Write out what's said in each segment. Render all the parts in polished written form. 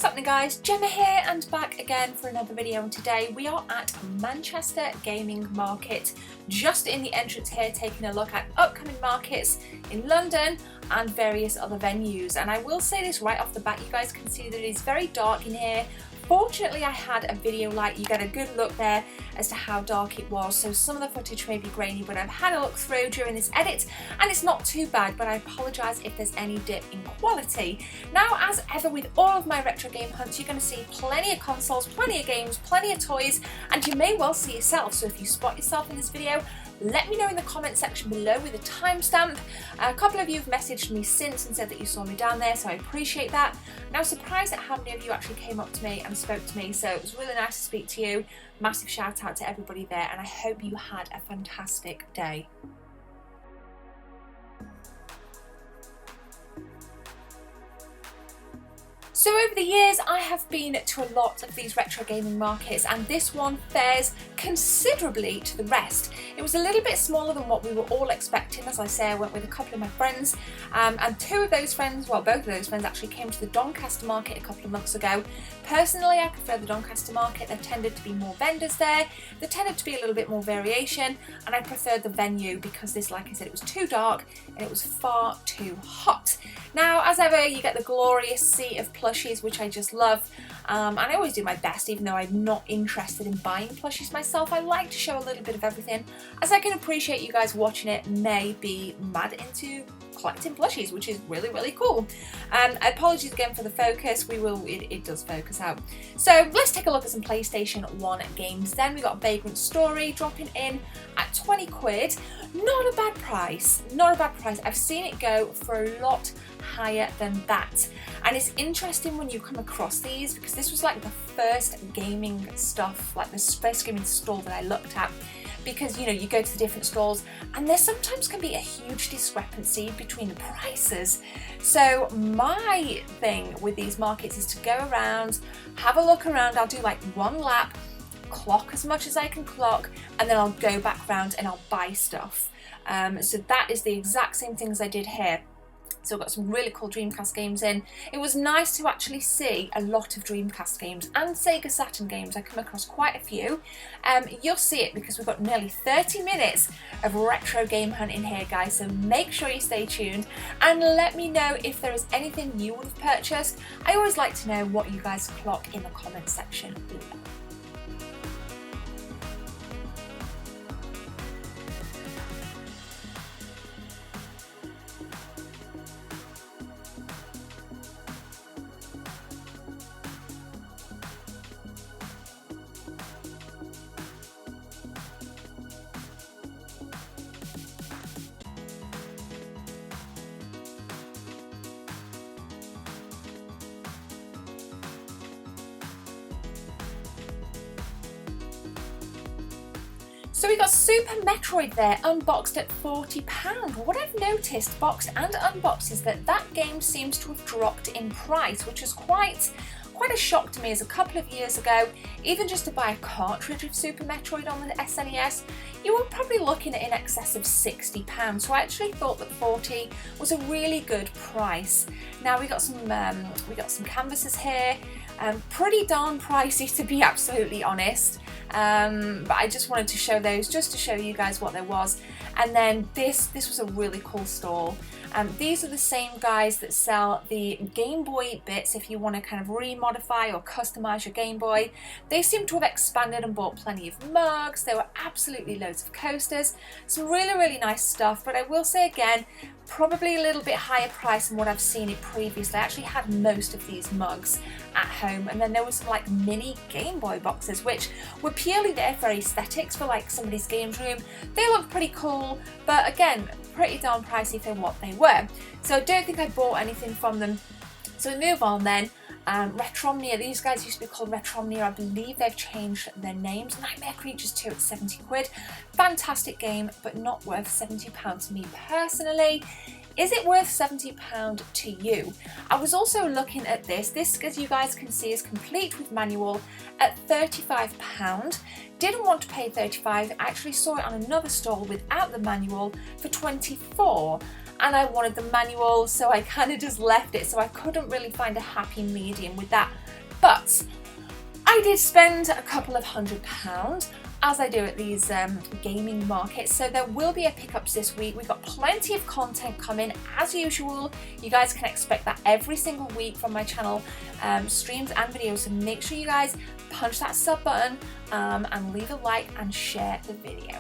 What's happening guys, Gemma here and back again for another video, and today we are at Manchester Gaming Market, just in the entrance here, taking a look at upcoming markets in London and various other venues. And I will say this right off the bat, you guys can see that it is very dark in here. Fortunately I had a video light, you get a good look there as to how dark it was, so some of the footage may be grainy, but I've had a look through during this edit and it's not too bad, but I apologise if there's any dip in quality. Now, as ever with all of my retro game hunts, you're going to see plenty of consoles, plenty of games, plenty of toys, and you may well see yourself. So if you spot yourself in this video, let me know in the comment section below with a timestamp. A couple of you have messaged me since and said that you saw me down there, so I appreciate that. And I was surprised at how many of you actually came up to me and spoke to me, so it was really nice to speak to you. Massive shout out to everybody there, and I hope you had a fantastic day. So over the years I have been to a lot of these retro gaming markets, and this one fares considerably to the rest. It was a little bit smaller than what we were all expecting. As I say, I went with a couple of my friends, and two of those friends, well, both of those friends actually came to the Doncaster market a couple of months ago. Personally, I prefer the Doncaster market. There tended to be more vendors there, there tended to be a little bit more variation, and I preferred the venue because this, like I said, it was too dark and it was far too hot. Now, as ever, you get the glorious sea of plushies, which I just love, and I always do my best, even though I'm not interested in buying plushies myself. I like to show a little bit of everything, as I can appreciate you guys watching it may be mad into collecting plushies, which is really, really cool. Apologies again for the focus, it does focus out. So let's take a look at some PlayStation 1 games then. We got Vagrant Story dropping in at 20 quid. Not a bad price, not a bad price. I've seen it go for a lot higher than that, and it's interesting when you come across these, because this was like the first gaming stuff, like the first gaming stall that I looked at, because you know, you go to the different stalls and there sometimes can be a huge discrepancy between the prices. So my thing with these markets is to go around, have a look around. I'll do like one lap, clock as much as I can clock, and then I'll go back round and I'll buy stuff. So that is the exact same thing as I did here. So I've got some really cool Dreamcast games in. It was nice to actually see a lot of Dreamcast games and Sega Saturn games. I come across quite a few. You'll see it because we've got nearly 30 minutes of retro game hunt in here, guys, so make sure you stay tuned and let me know if there is anything you would have purchased. I always like to know what you guys clock in the comment section below. So we got Super Metroid there, unboxed at £40. What I've noticed, boxed and unboxed, is that that game seems to have dropped in price, which is quite a shock to me, as a couple of years ago, even just to buy a cartridge of Super Metroid on the SNES, you were probably looking at in excess of £60. So I actually thought that 40 was a really good price. Now we got some canvases here, pretty darn pricey to be absolutely honest. But I just wanted to show those just to show you guys what there was. And then this was a really cool stall. These are the same guys that sell the Game Boy bits if you want to kind of remodify or customize your Game Boy. They seem to have expanded and bought plenty of mugs. There were absolutely loads of coasters, some really, really nice stuff, but I will say again, probably a little bit higher price than what I've seen it previously. I actually had most of these mugs at home, and then there was some like mini Game Boy boxes which were purely there for aesthetics, for like somebody's games room. They look pretty cool, but again, pretty darn pricey for what they were. So I don't think I bought anything from them. So we move on then. Retromnia, these guys used to be called Retromnia, I believe they've changed their names. Nightmare Creatures 2 at 70 quid. Fantastic game, but not worth £70 to me personally. Is it worth £70 to you? I was also looking at this, as you guys can see, is complete with manual at £35. Didn't want to pay £35, I actually saw it on another stall without the manual for £24. And I wanted the manual, so I kind of just left it, so I couldn't really find a happy medium with that But I did spend a couple of £100, as I do at these gaming markets, so there will be a pickups this week. We've got plenty of content coming as usual. You guys can expect that every single week from my channel, streams and videos, so make sure you guys punch that sub button and leave a like and share the video.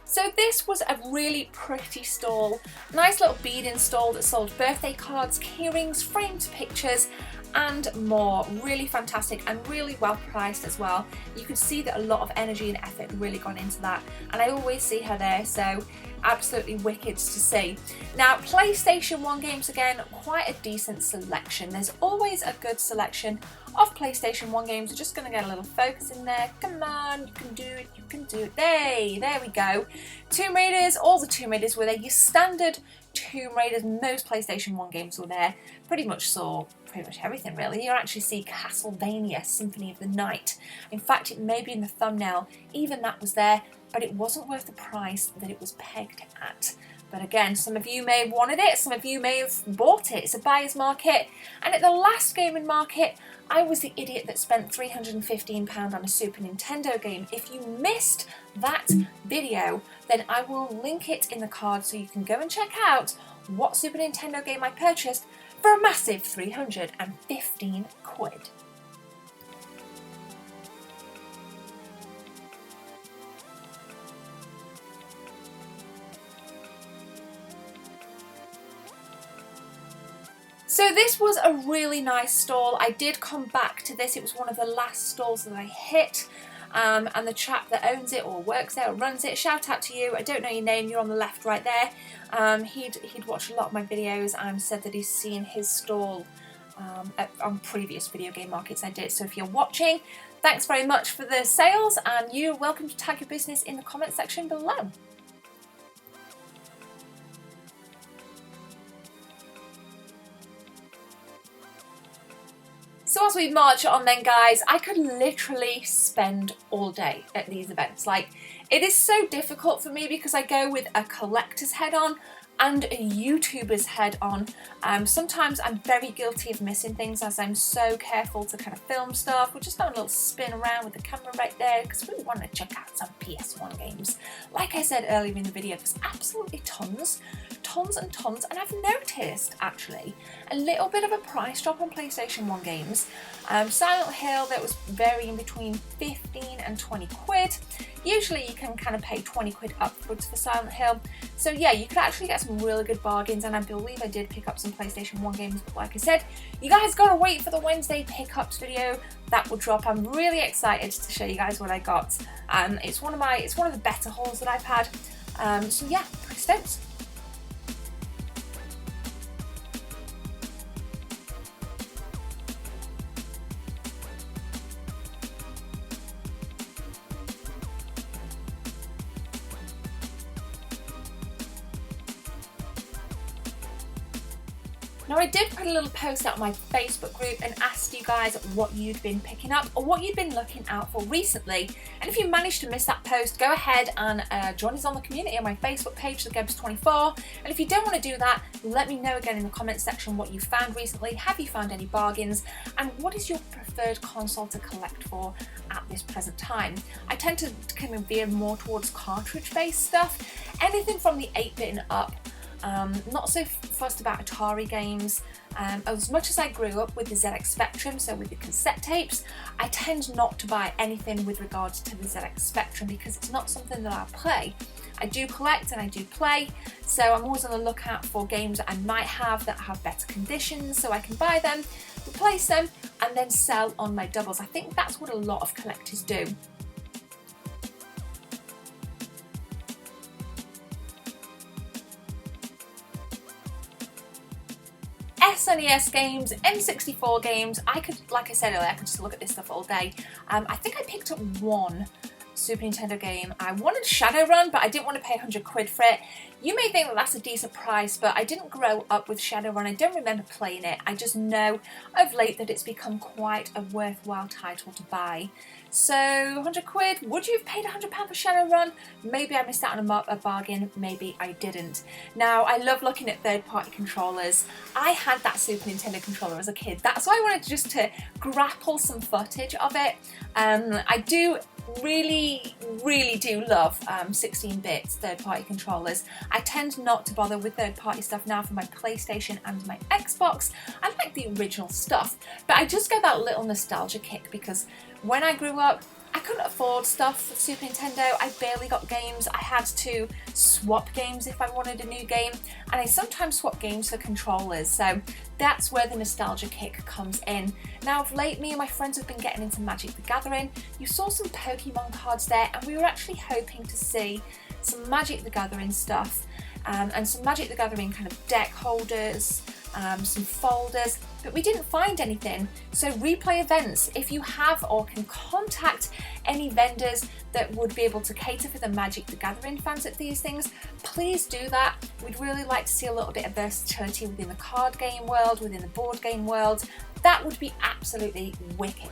So this was a really pretty stall, nice little beading stall that sold birthday cards, keyrings, framed pictures and more. Really fantastic and really well priced as well. You could see that a lot of energy and effort had really gone into that, and I always see her there, so absolutely wicked to see. Now PlayStation 1 games, again, quite a decent selection. There's always a good selection of PlayStation 1 games. We're just going to get a little focus in there. Come on, you can do it, you can do it. There we go. Tomb Raiders, all the Tomb Raiders were there. Your standard Tomb Raiders, most PlayStation 1 games were there. Pretty much saw pretty much everything really. You actually see Castlevania Symphony of the Night. In fact, it may be in the thumbnail, even that was there, but it wasn't worth the price that it was pegged at. But again, some of you may have wanted it, some of you may have bought it. It's a buyer's market. And at the last gaming market, I was the idiot that spent £315 on a Super Nintendo game. If you missed that video, then I will link it in the card so you can go and check out what Super Nintendo game I purchased for a massive 315 quid. So this was a really nice stall. I did come back to this. It was one of the last stalls that I hit. And the chap that owns it or works there or runs it, shout out to you. I don't know your name, you're on the left right there. He'd watched a lot of my videos and said that he's seen his stall on previous video game markets I did. So if you're watching, thanks very much for the sales, and you're welcome to tag your business in the comment section below. So as we march on then, guys, I could literally spend all day at these events. Like, it is so difficult for me because I go with a collector's head on and a YouTuber's head on. Sometimes I'm very guilty of missing things as I'm so careful to kind of film stuff. We're just having a little spin around with the camera right there because we want to check out some PS1 games. Like I said earlier in the video, there's absolutely tons and tons, and I've noticed actually a little bit of a price drop on PlayStation 1 games. Silent Hill, that was varying between 15 and 20 quid. Usually you can kind of pay 20 quid upwards for Silent Hill. So yeah, you could actually get some really good bargains, and I believe I did pick up some PlayStation 1 games, but like I said, you guys gotta wait for the Wednesday pickups video. That will drop. I'm really excited to show you guys what I got. It's one of the better hauls that I've had. So yeah, pretty stoked. Now I did put a little post out on my Facebook group and asked you guys what you'd been picking up or what you'd been looking out for recently. And if you managed to miss that post, go ahead and join us on the community on my Facebook page, TheGebs24. And if you don't want to do that, let me know again in the comments section what you found recently. Have you found any bargains? And what is your preferred console to collect for at this present time? I tend to kind of veer more towards cartridge-based stuff. Anything from the 8-bit and up. Not so fussed about Atari games. As much as I grew up with the ZX Spectrum, so with the cassette tapes, I tend not to buy anything with regards to the ZX Spectrum because it's not something that I play. I do collect and I do play, so I'm always on the lookout for games that I might have that have better conditions so I can buy them, replace them, and then sell on my doubles. I think that's what a lot of collectors do. SNES games, N64 games, like I said earlier, I could just look at this stuff all day. I think I picked up one Super Nintendo game. I wanted Shadowrun, but I didn't want to pay 100 quid for it. You may think that that's a decent price, but I didn't grow up with Shadowrun. I don't remember playing it. I just know of late that it's become quite a worthwhile title to buy. So 100 quid, would you have paid £100 for Shadowrun? Maybe I missed out on a bargain, maybe I didn't. Now, I love looking at third-party controllers. I had that Super Nintendo controller as a kid. That's why I wanted just to grapple some footage of it. I do really do love 16-bit third-party controllers. I tend not to bother with third-party stuff now for my PlayStation and my Xbox. I like the original stuff, but I just get that little nostalgia kick because when I grew up, I couldn't afford stuff for Super Nintendo. I barely got games. I had to swap games if I wanted a new game, and I sometimes swap games for controllers, so that's where the nostalgia kick comes in. Now, of late, me and my friends have been getting into Magic the Gathering. You saw some Pokemon cards there, and we were actually hoping to see some Magic the Gathering stuff, and some Magic the Gathering kind of deck holders, some folders, but we didn't find anything. So Replay Events, if you have or can contact any vendors that would be able to cater for the Magic the Gathering fans at these things, please do that. We'd really like to see a little bit of versatility within the card game world, within the board game world. That would be absolutely wicked.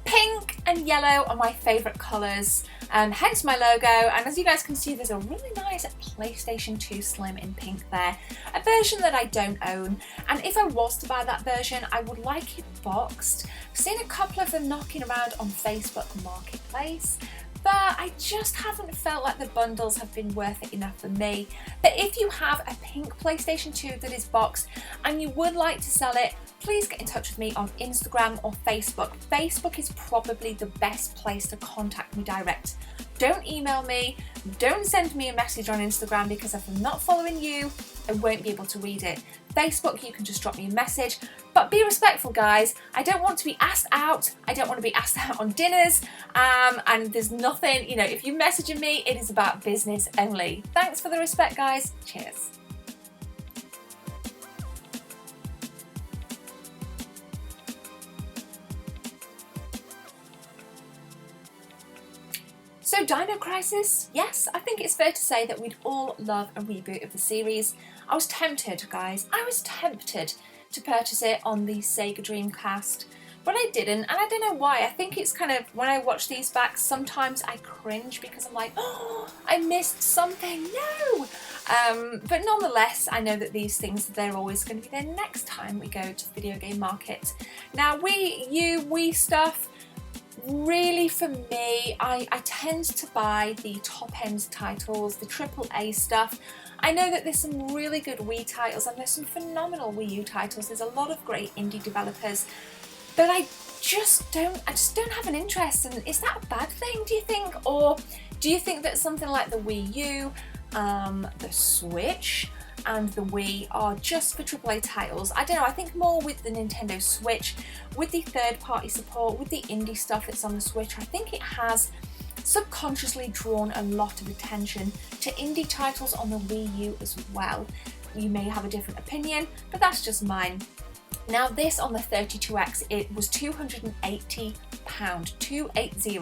Pink and yellow are my favourite colours, hence my logo, and as you guys can see, there's a really nice PlayStation 2 Slim in pink there, a version that I don't own, and if I was to buy that version, I would like it boxed. I've seen a couple of them knocking around on Facebook Marketplace, but I just haven't felt like the bundles have been worth it enough for me. But if you have a pink PlayStation 2 that is boxed and you would like to sell it, please get in touch with me on Instagram or Facebook. Facebook is probably the best place to contact me direct. Don't email me, don't send me a message on Instagram, because if I'm not following you, I won't be able to read it. Facebook, you can just drop me a message, but be respectful, guys. I don't want to be asked out. I don't want to be asked out on dinners, and there's nothing, you know, if you're messaging me, it is about business only. Thanks for the respect, guys. Cheers. So Dino Crisis, yes, I think it's fair to say that we'd all love a reboot of the series. I was tempted, guys, I was tempted to purchase it on the Sega Dreamcast, but I didn't, and I don't know why. I think it's kind of, when I watch these back, sometimes I cringe because I'm like, oh, I missed something, no! But nonetheless, I know that these things, they're always going to be there next time we go to the video game market. Now, Wii stuff, really for me, I tend to buy the top-end titles, the AAA stuff. I know that there's some really good Wii titles and there's some phenomenal Wii U titles. There's a lot of great indie developers, but I just don't have an interest. And is that a bad thing, do you think? Or do you think that something like the Wii U, the Switch, and the Wii are just for AAA titles? I don't know, I think more with the Nintendo Switch, with the third-party support, with the indie stuff that's on the Switch, I think it has subconsciously drawn a lot of attention to indie titles on the Wii U as well. You may have a different opinion, but that's just mine. Now this on the 32X, it was £280, 280.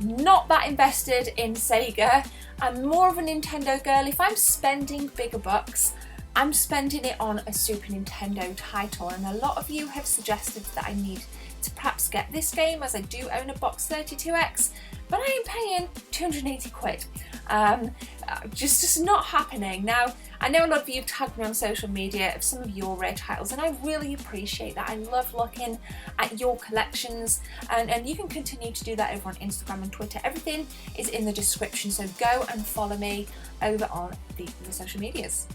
Not that invested in Sega. I'm more of a Nintendo girl. If I'm spending bigger bucks, I'm spending it on a Super Nintendo title, and a lot of you have suggested that I need to perhaps get this game, as I do own a box 32X, but I am paying 280 quid. Just not happening. Now, I know a lot of you have tagged me on social media of some of your rare titles, and I really appreciate that. I love looking at your collections, and you can continue to do that over on Instagram and Twitter. Everything is in the description, so go and follow me over on the social medias.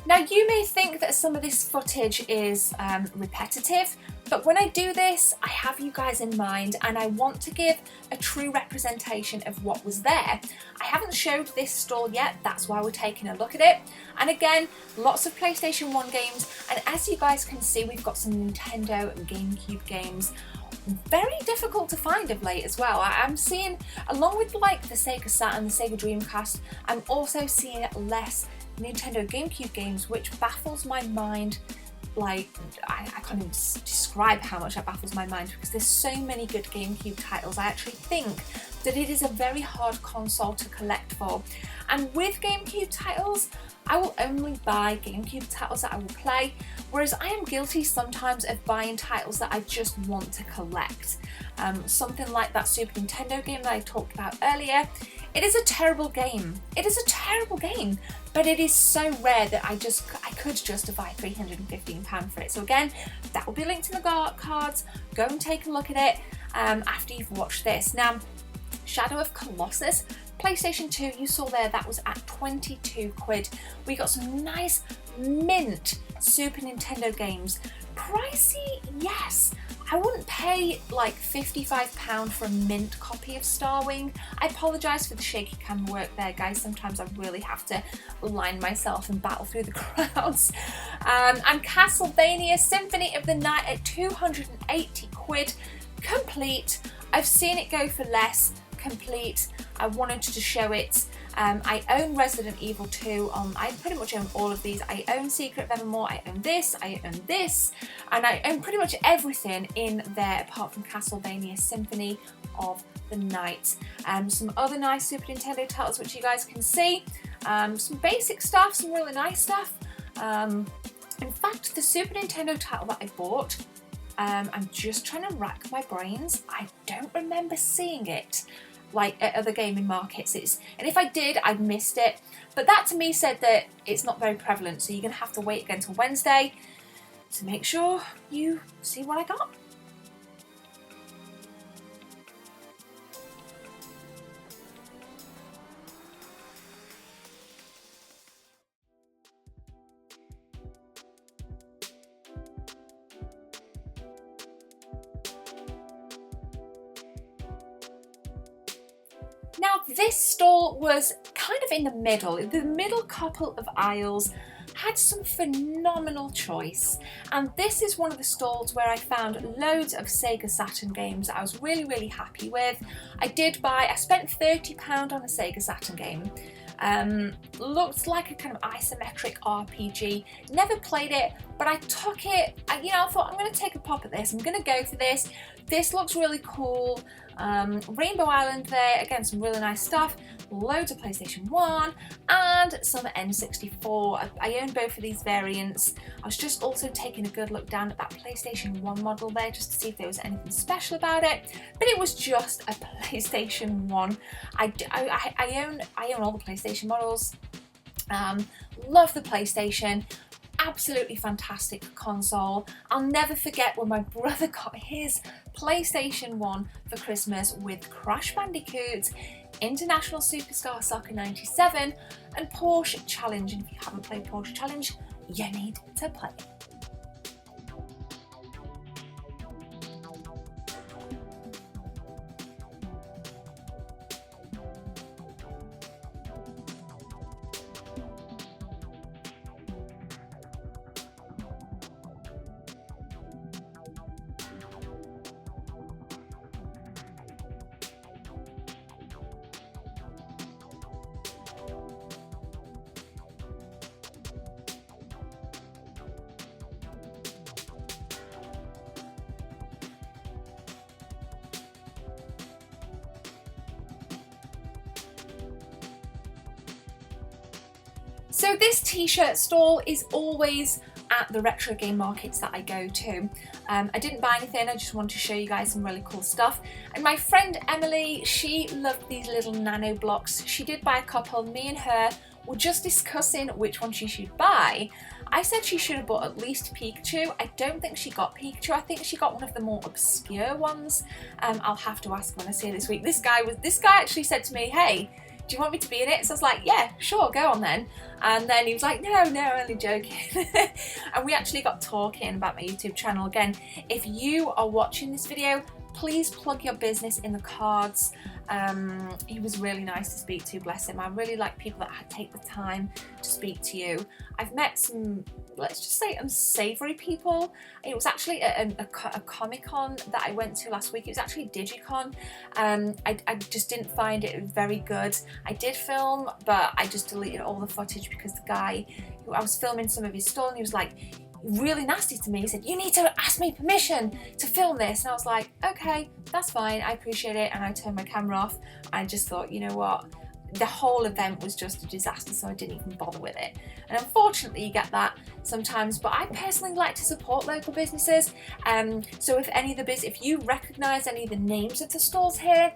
Now you may think that some of this footage is repetitive, but when I do this, I have you guys in mind and I want to give a true representation of what was there. I haven't showed this stall yet, that's why we're taking a look at it. And again, lots of PlayStation 1 games, and as you guys can see, we've got some Nintendo and GameCube games. Very difficult to find of late as well. I'm seeing, along with like the Sega Saturn, the Sega Dreamcast, I'm also seeing less Nintendo GameCube games, which baffles my mind. Like, I can't even describe how much that baffles my mind, because there's so many good GameCube titles. I actually think that it is a very hard console to collect for. And with GameCube titles, I will only buy GameCube titles that I will play, whereas I am guilty sometimes of buying titles that I just want to collect. Something like that Super Nintendo game that I talked about earlier. It is a terrible game. It is a terrible game, but it is so rare that I could justify £315 for it. So again, that will be linked in the cards. Go and take a look at it after you've watched this. Now, Shadow of Colossus, PlayStation 2, you saw there, that was at 22 quid. We got some nice mint Super Nintendo games. Pricey, yes. I wouldn't pay like £55 for a mint copy of Starwing. I apologise for the shaky camera work there, guys. Sometimes I really have to align myself and battle through the crowds. And Castlevania Symphony of the Night at 280 quid, complete. I've seen it go for less, complete. I wanted to show it. I own Resident Evil 2, I pretty much own all of these. I own Secret of Evermore, I own this, and I own pretty much everything in there apart from Castlevania Symphony of the Night. Some other nice Super Nintendo titles which you guys can see. Some basic stuff, some really nice stuff. In fact, the Super Nintendo title that I bought, I'm just trying to rack my brains. I don't remember seeing it like at other gaming markets, and if I did, I'd missed it. But that to me said that it's not very prevalent, so you're gonna have to wait again till Wednesday to make sure you see what I got. Now this stall was kind of in the middle. The middle couple of aisles had some phenomenal choice, and this is one of the stalls where I found loads of Sega Saturn games that I was really happy with. I spent £30 on a Sega Saturn game. Looked like a kind of isometric RPG. Never played it, but I took it. I thought, I'm going to take a pop at this. I'm going to go for this. This looks really cool. Rainbow Island there, again, some really nice stuff. Loads of PlayStation 1 and some N64. I own both of these variants. I was just also taking a good look down at that PlayStation 1 model there just to see if there was anything special about it, but it was just a PlayStation 1. I own all the PlayStation models. Love the PlayStation. Absolutely fantastic console. I'll never forget when my brother got his PlayStation 1 for Christmas with Crash Bandicoot, International Superstar Soccer 97 and Porsche Challenge. And if you haven't played Porsche Challenge, you need to play it. So this t-shirt stall is always at the retro game markets that I go to. I didn't buy anything, I just wanted to show you guys some really cool stuff. And my friend Emily, she loved these little nano blocks. She did buy a couple. Me and her were just discussing which one she should buy. I said she should have bought at least Pikachu. I don't think she got Pikachu. I think she got one of the more obscure ones. I'll have to ask when I see her this week. This guy actually said to me, hey, do you want me to be in it? So I was like, yeah, sure, go on then. And then he was like, no, only joking. And we actually got talking about my YouTube channel. Again, if you are watching this video, please plug your business in the cards. He was really nice to speak to, bless him. I really like people that take the time to speak to you. I've met some, let's just say, unsavoury people. It was actually a Comic-Con that I went to last week. It was actually Digicon. I just didn't find it very good. I did film, but I just deleted all the footage because the guy who I was filming some of his stall, and he was like, really nasty to me. He said, you need to ask me permission to film this. And I was like, okay, that's fine, I appreciate it. And I turned my camera off. I just thought, you know what, the whole event was just a disaster, so I didn't even bother with it. And unfortunately you get that sometimes, but I personally like to support local businesses. So if you recognise any of the names of the stalls here,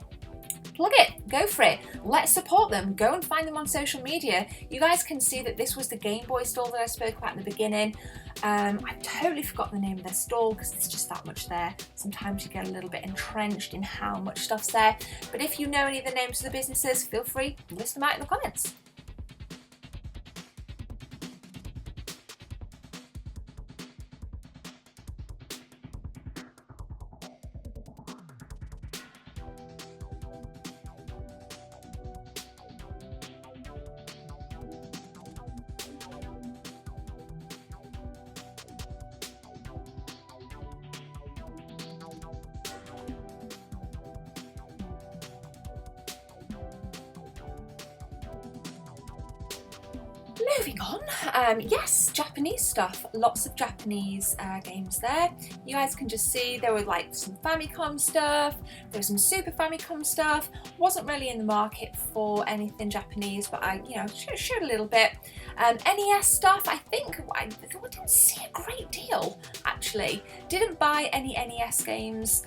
plug it, go for it, let's support them, go and find them on social media. You guys can see that this was the Game Boy stall that I spoke about in the beginning. I've totally forgotten the name of their stall because there's just that much there. Sometimes you get a little bit entrenched in how much stuff's there, but if you know any of the names of the businesses, feel free to list them out in the comments. Moving on, yes, Japanese stuff. Lots of Japanese games there. You guys can just see there were like some Famicom stuff, there was some Super Famicom stuff. Wasn't really in the market for anything Japanese, but I, showed a little bit. NES stuff, I think I didn't see a great deal actually. Didn't buy any NES games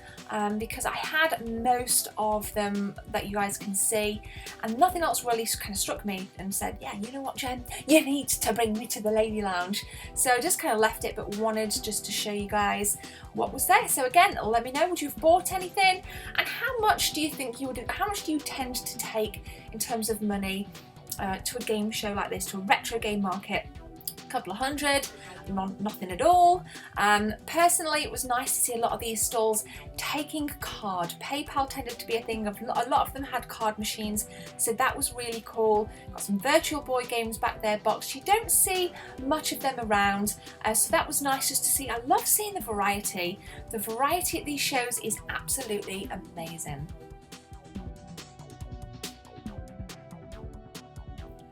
because I had most of them that you guys can see, and nothing else really kind of struck me and said, yeah, you know what, Jen, you need to bring me to the Lady Lounge. So I just kind of left it, but wanted just to show you guys what was there. So again, let me know, would you have bought anything, and how much do you think you would, how much do you tend to take in terms of money to a game show like this, to a retro game market? A couple of hundred, nothing at all. Personally, it was nice to see a lot of these stalls taking card. PayPal tended to be a thing. A lot of them had card machines, so that was really cool. Got some Virtual Boy games back there boxed. You don't see much of them around, so that was nice just to see. I love seeing the variety. The variety at these shows is absolutely amazing.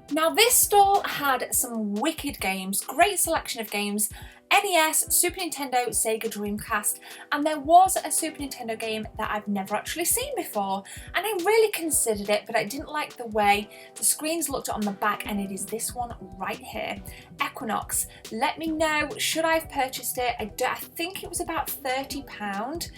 Now this stall had some wicked games, great selection of games. NES, Super Nintendo, Sega Dreamcast, and there was a Super Nintendo game that I've never actually seen before, and I really considered it, but I didn't like the way the screens looked on the back, and it is this one right here, Equinox. Let me know, should I have purchased it? I think it was about £30.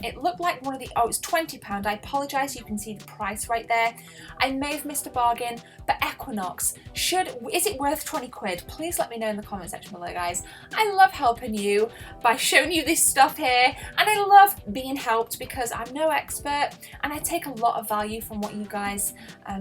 It looked like one of the, oh, it's £20. I apologise, you can see the price right there. I may have missed a bargain, but Equinox, is it worth 20 quid? Please let me know in the comment section below, guys. I love helping you by showing you this stuff here, and I love being helped because I'm no expert and I take a lot of value from what you guys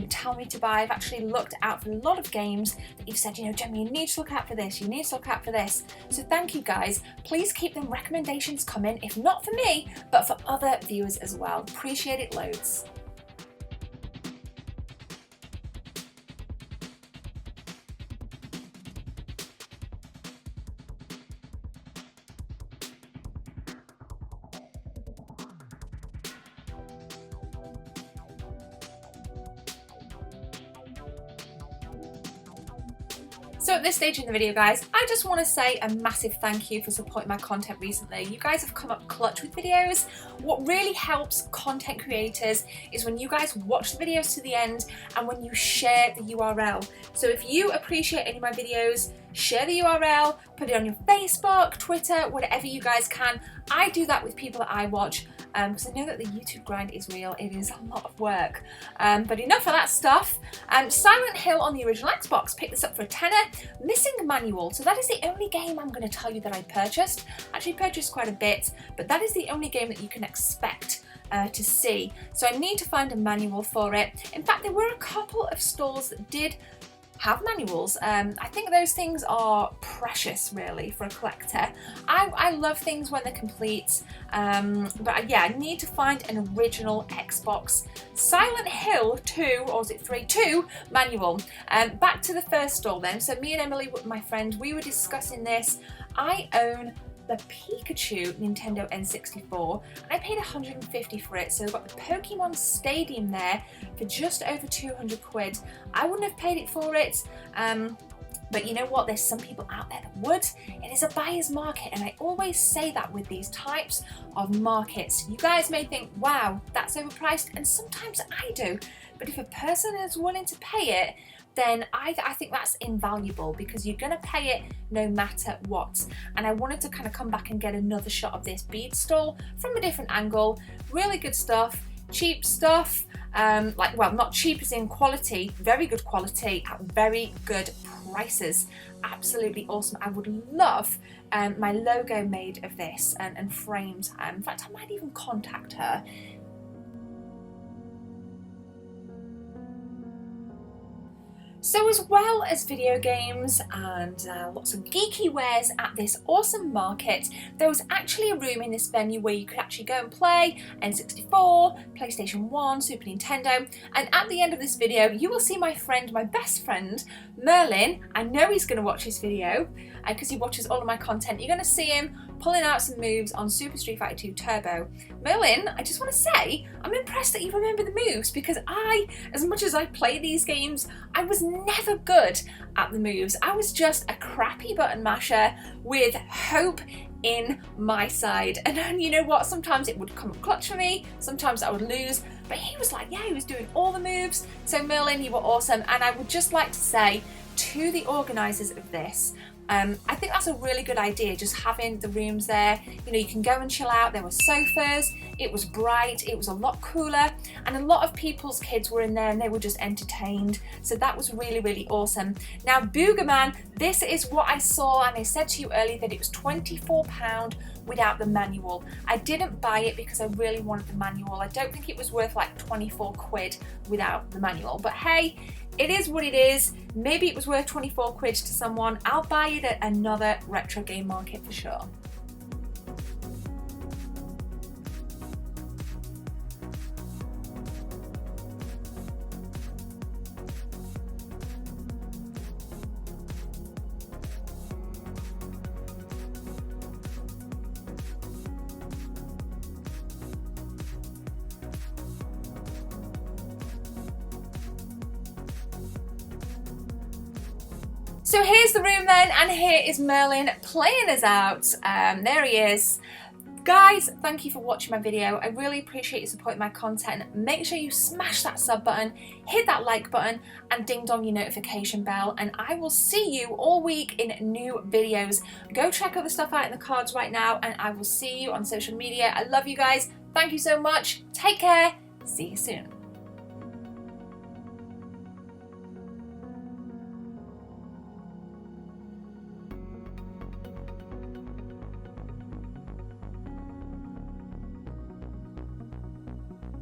tell me to buy. I've actually looked out for a lot of games that you've said, Gemma, you need to look out for this, you need to look out for this. So thank you guys. Please keep them recommendations coming, if not for me, but for other viewers as well. Appreciate it loads. So at this stage in the video, guys, I just want to say a massive thank you for supporting my content recently. You guys have come up clutch with videos. What really helps content creators is when you guys watch the videos to the end and when you share the URL. So if you appreciate any of my videos, share the URL, put it on your Facebook, Twitter, whatever you guys can. I do that with people that I watch because I know that the YouTube grind is real. It is a lot of work. But enough of that stuff. Silent Hill on the original Xbox. Picked this up for a tenner. Missing Manual. So that is the only game I'm going to tell you that I purchased. Actually purchased quite a bit, but that is the only game that you can expect to see. So I need to find a manual for it. In fact, there were a couple of stores that did have manuals. I think those things are precious really for a collector. I love things when they're complete, but yeah, I need to find an original Xbox Silent Hill 2, or is it 3? 2 manual. Back to the first store then. So me and Emily, my friend, we were discussing this. I own the Pikachu Nintendo N64 and I paid 150 for it, so I've got the Pokemon Stadium there for just over 200 quid. I wouldn't have paid it for it, but you know what, there's some people out there that would. It is a buyer's market, and I always say that with these types of markets. You guys may think, wow, that's overpriced, and sometimes I do, but if a person is willing to pay it, then I think that's invaluable, because you're gonna pay it no matter what. And I wanted to kind of come back and get another shot of this bead stall from a different angle. Really good stuff, cheap stuff, like, well, not cheap as in quality, very good quality at very good prices. Absolutely awesome. I would love my logo made of this and framed. In fact, I might even contact her. So as well as video games and lots of geeky wares at this awesome market, there was actually a room in this venue where you could actually go and play N64, PlayStation 1, Super Nintendo, and at the end of this video you will see my friend, my best friend, Merlin. I know he's going to watch this video because he watches all of my content. You're going to see him pulling out some moves on Super Street Fighter 2 Turbo. Merlin, I just want to say, I'm impressed that you remember the moves, because as much as I play these games, I was never good at the moves. I was just a crappy button masher with hope in my side. And then, you know what, sometimes it would come up clutch for me, sometimes I would lose, but he was like, yeah, he was doing all the moves. So Merlin, you were awesome. And I would just like to say to the organisers of this, I think that's a really good idea, just having the rooms there. You know, you can go and chill out. There were sofas, it was bright, it was a lot cooler, and a lot of people's kids were in there and they were just entertained. So that was really, really awesome. Now, Boogerman, this is what I saw, and I said to you earlier that it was £24 without the manual. I didn't buy it because I really wanted the manual. I don't think it was worth like 24 quid without the manual, but hey, it is what it is. Maybe it was worth 24 quid to someone. I'll buy it at another retro game market for sure. So here's the room then, and here is Merlin playing us out. There he is. Guys, thank you for watching my video. I really appreciate you supporting my content. Make sure you smash that sub button, hit that like button, and ding dong your notification bell. And I will see you all week in new videos. Go check other stuff out in the cards right now, and I will see you on social media. I love you guys. Thank you so much. Take care. See you soon.